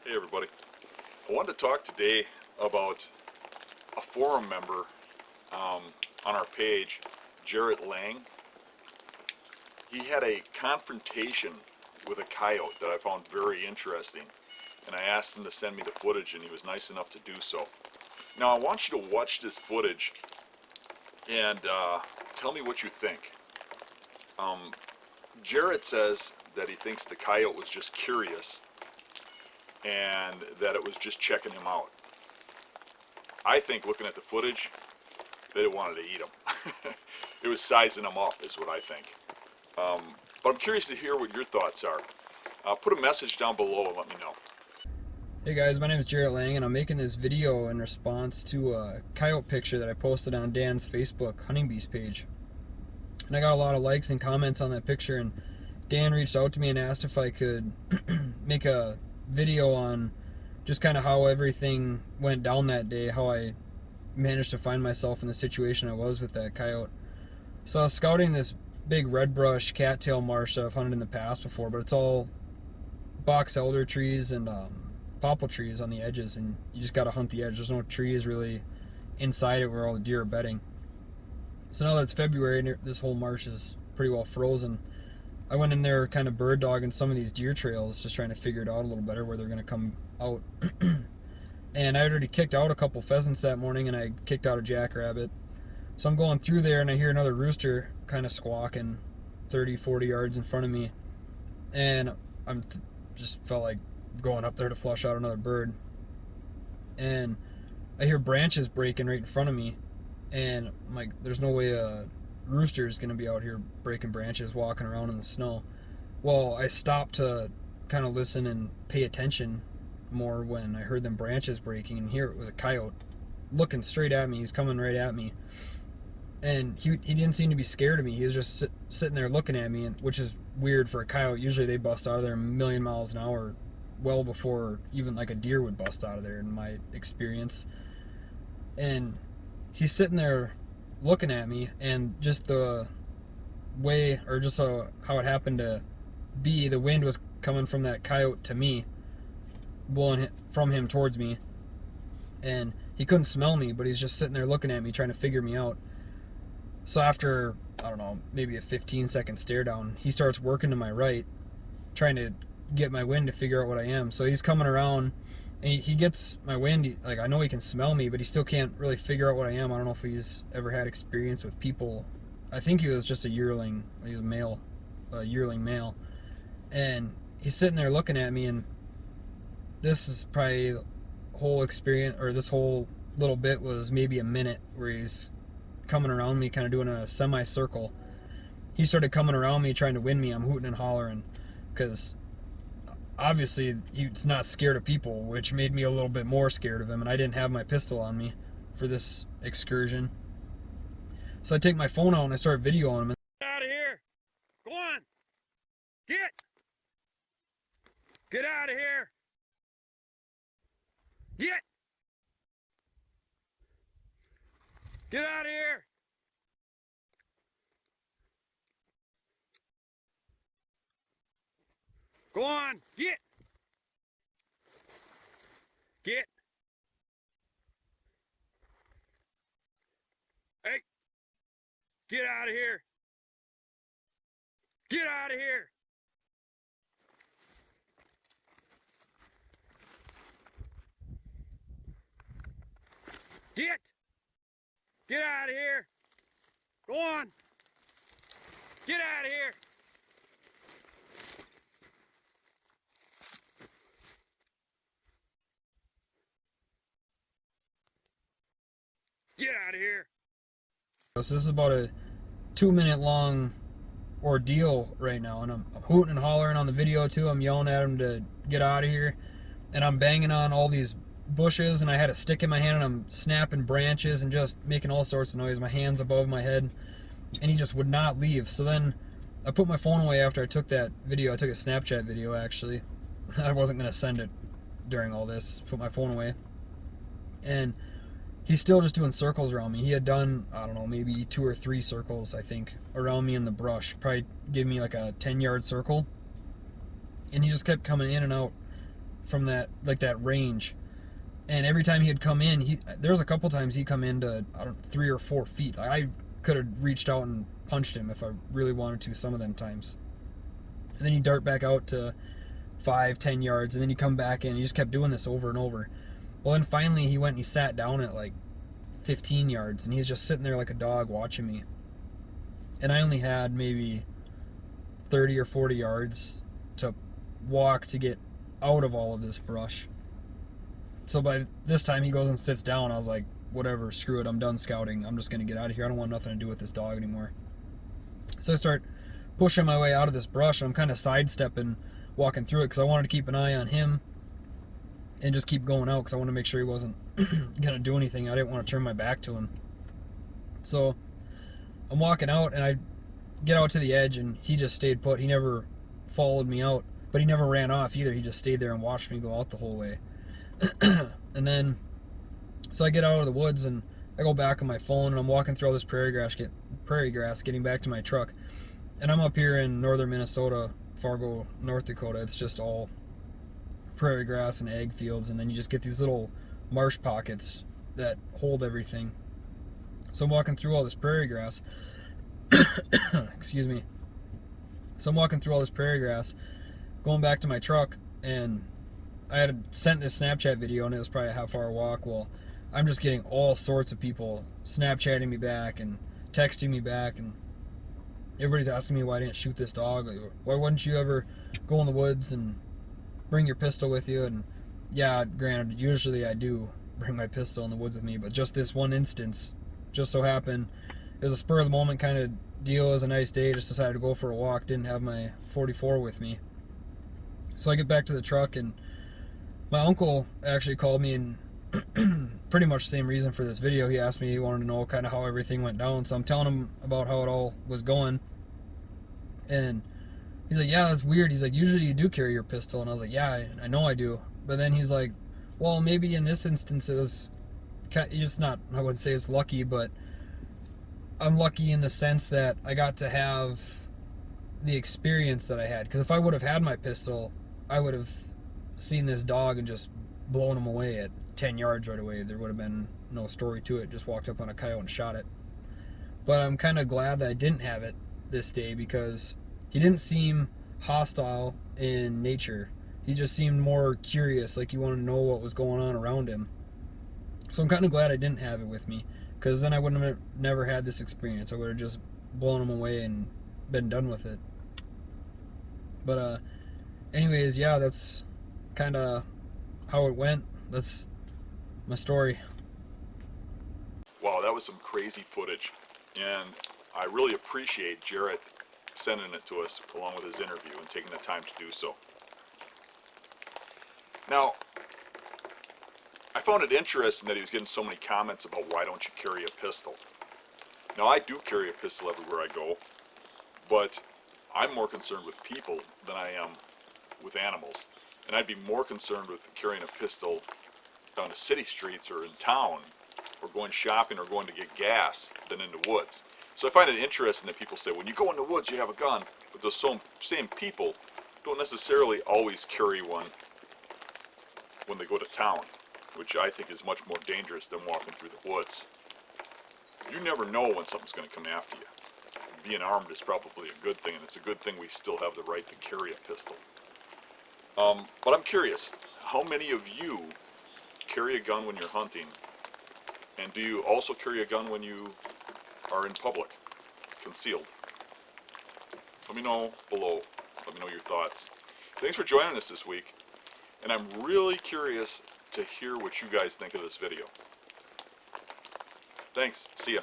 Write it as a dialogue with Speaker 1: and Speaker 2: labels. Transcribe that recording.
Speaker 1: Hey everybody. I wanted to talk today about a forum member on our page, Jarrett Lange. He had a confrontation with a coyote that I found very interesting, and I asked him to send me the footage, and he was nice enough to do so. Now I want you to watch this footage and tell me what you think. Jarrett says that he thinks the coyote was just curious and that it was just checking him out. I think, looking at the footage, that it wanted to eat him. It was sizing him up, is what I think. But I'm curious to hear what your thoughts are. Put a message down below and let me know.
Speaker 2: Hey guys, my name is Jarrett Lange, and I'm making this video in response to a coyote picture that I posted on Dan's Facebook Hunting Beast page. And I got a lot of likes and comments on that picture, and Dan reached out to me and asked if I could make a video on just kind of how everything went down that day, how I managed to find myself in the situation I was with that coyote. So I was scouting this big red brush cattail marsh that I've hunted in the past before, but it's all box elder trees and popple trees on the edges, and you just got to hunt the edge. There's no trees really inside it where all the deer are bedding. So now that it's February, this whole marsh is pretty well frozen. I went in there kind of bird dogging some of these deer trails, just trying to figure it out a little better where they're going to come out. And I already kicked out a couple pheasants that morning, and I kicked out a jackrabbit. So I'm going through there, and I hear another rooster kind of squawking 30, 40 yards in front of me. And I'm just felt like going up there to flush out another bird. And I hear branches breaking right in front of me. And I'm like, there's no way a rooster is going to be out here breaking branches, walking around in the snow. Well, I stopped to kind of listen and pay attention more when I heard them branches breaking, and here it was a coyote looking straight at me. He's coming right at me, and he didn't seem to be scared of me. He was just sitting there looking at me, and which is weird for a coyote. Usually they bust out of there a million miles an hour well before even like a deer would bust out of there, in my experience. And he's sitting there looking at me, and just the way, or just how it happened to be, the wind was coming from that coyote to me, blowing from him towards me, and he couldn't smell me, but he's just sitting there looking at me, trying to figure me out. So after, I don't know, maybe a 15-second stare down, he starts working to my right, trying to get my wind to figure out what I am. So he's coming around, and he gets my wind. Like, I know he can smell me, but he still can't really figure out what I am. I don't know if he's ever had experience with people. I think he was just a yearling. He was a yearling male. And he's sitting there looking at me, and this is probably the whole experience, or this whole little bit was maybe a minute, where he's coming around me, kind of doing a semicircle. He started coming around me, trying to win me. I'm hooting and hollering, because obviously he's not scared of people, which made me a little bit more scared of him, and I didn't have my pistol on me for this excursion. So I take my phone out and I start videoing him.
Speaker 3: Get out of here! Go on! Get out of here! Get out of here! Go on! Get! Hey! Get out of here! Get out of here! Get out of here! Go on! Get out of here! Get out of here!
Speaker 2: So this is about a 2-minute long ordeal right now, and I'm hooting and hollering on the video too. I'm yelling at him to get out of here, and I'm banging on all these bushes, and I had a stick in my hand, and I'm snapping branches and just making all sorts of noise. My hand's above my head, and he just would not leave. So then I put my phone away after I took that video. I took a Snapchat video, actually. I wasn't going to send it during all this. Put my phone away, and he's still just doing circles around me. He had done, I don't know, maybe 2 or 3 circles, I think, around me in the brush. Probably gave me like a 10-yard circle, and he just kept coming in and out from that, like, that range. And every time he'd come in, there was a couple times he'd come in to, I don't know, 3 or 4 feet. I could have reached out and punched him if I really wanted to some of them times. And then he'd dart back out to 5, 10 yards, and then he'd come back in. He just kept doing this over and over. Well, then finally he went and he sat down at like 15 yards, and he's just sitting there like a dog watching me. And I only had maybe 30 or 40 yards to walk to get out of all of this brush. So by this time he goes and sits down. I was like, whatever, screw it, I'm done scouting. I'm just going to get out of here. I don't want nothing to do with this dog anymore. So I start pushing my way out of this brush, and I'm kind of sidestepping, walking through it, because I wanted to keep an eye on him and just keep going out, because I wanted to make sure he wasn't going to do anything. I didn't want to turn my back to him. So I'm walking out, and I get out to the edge, and he just stayed put. He never followed me out, but he never ran off either. He just stayed there and watched me go out the whole way. And then, so I get out of the woods, and I go back on my phone, and I'm walking through all this prairie grass, getting back to my truck. And I'm up here in northern Minnesota, Fargo, North Dakota. It's just all prairie grass and ag fields, and then you just get these little marsh pockets that hold everything. So I'm walking through all this prairie grass. Excuse me. So I'm walking through all this prairie grass, going back to my truck, and I had sent this Snapchat video, and it was probably a half-hour walk. Well, I'm just getting all sorts of people Snapchatting me back and texting me back, and everybody's asking me why I didn't shoot this dog. Like, why wouldn't you ever go in the woods and bring your pistol with you? And yeah, granted, usually I do bring my pistol in the woods with me, but just this one instance, just so happened, it was a spur of the moment kind of deal. It was a nice day, just decided to go for a walk, didn't have my 44 with me. So I get back to the truck, and my uncle actually called me, and pretty much the same reason for this video. He asked me, he wanted to know kind of how everything went down. So I'm telling him about how it all was going. And he's like, yeah, that's weird. He's like, usually you do carry your pistol. And I was like, yeah, I know I do. But then he's like, well, maybe in this instance it was, it's not, I wouldn't say it's lucky, but I'm lucky in the sense that I got to have the experience that I had. Because if I would have had my pistol, I would have seen this dog and just blown him away at 10 yards right away. There would have been no story to it. Just walked up on a coyote and shot it. But I'm kind of glad that I didn't have it this day, because he didn't seem hostile in nature. He just seemed more curious, like he wanted to know what was going on around him. So I'm kind of glad I didn't have it with me, because then I wouldn't have never had this experience. I would have just blown him away and been done with it. But anyways, yeah, that's kind of how it went. That's my story.
Speaker 1: Wow, that was some crazy footage, and I really appreciate Jarrett sending it to us along with his interview and taking the time to do so. Now, I found it interesting that he was getting so many comments about why don't you carry a pistol. Now, I do carry a pistol everywhere I go, but I'm more concerned with people than I am with animals. And I'd be more concerned with carrying a pistol down the city streets or in town, or going shopping or going to get gas, than in the woods. So I find it interesting that people say, when you go in the woods you have a gun, but those same people don't necessarily always carry one when they go to town, which I think is much more dangerous than walking through the woods. You never know when something's going to come after you. Being armed is probably a good thing, and it's a good thing we still have the right to carry a pistol. But I'm curious, how many of you carry a gun when you're hunting? And do you also carry a gun when you are in public, concealed? Let me know below. Let me know your thoughts. Thanks for joining us this week. And I'm really curious to hear what you guys think of this video. Thanks. See ya.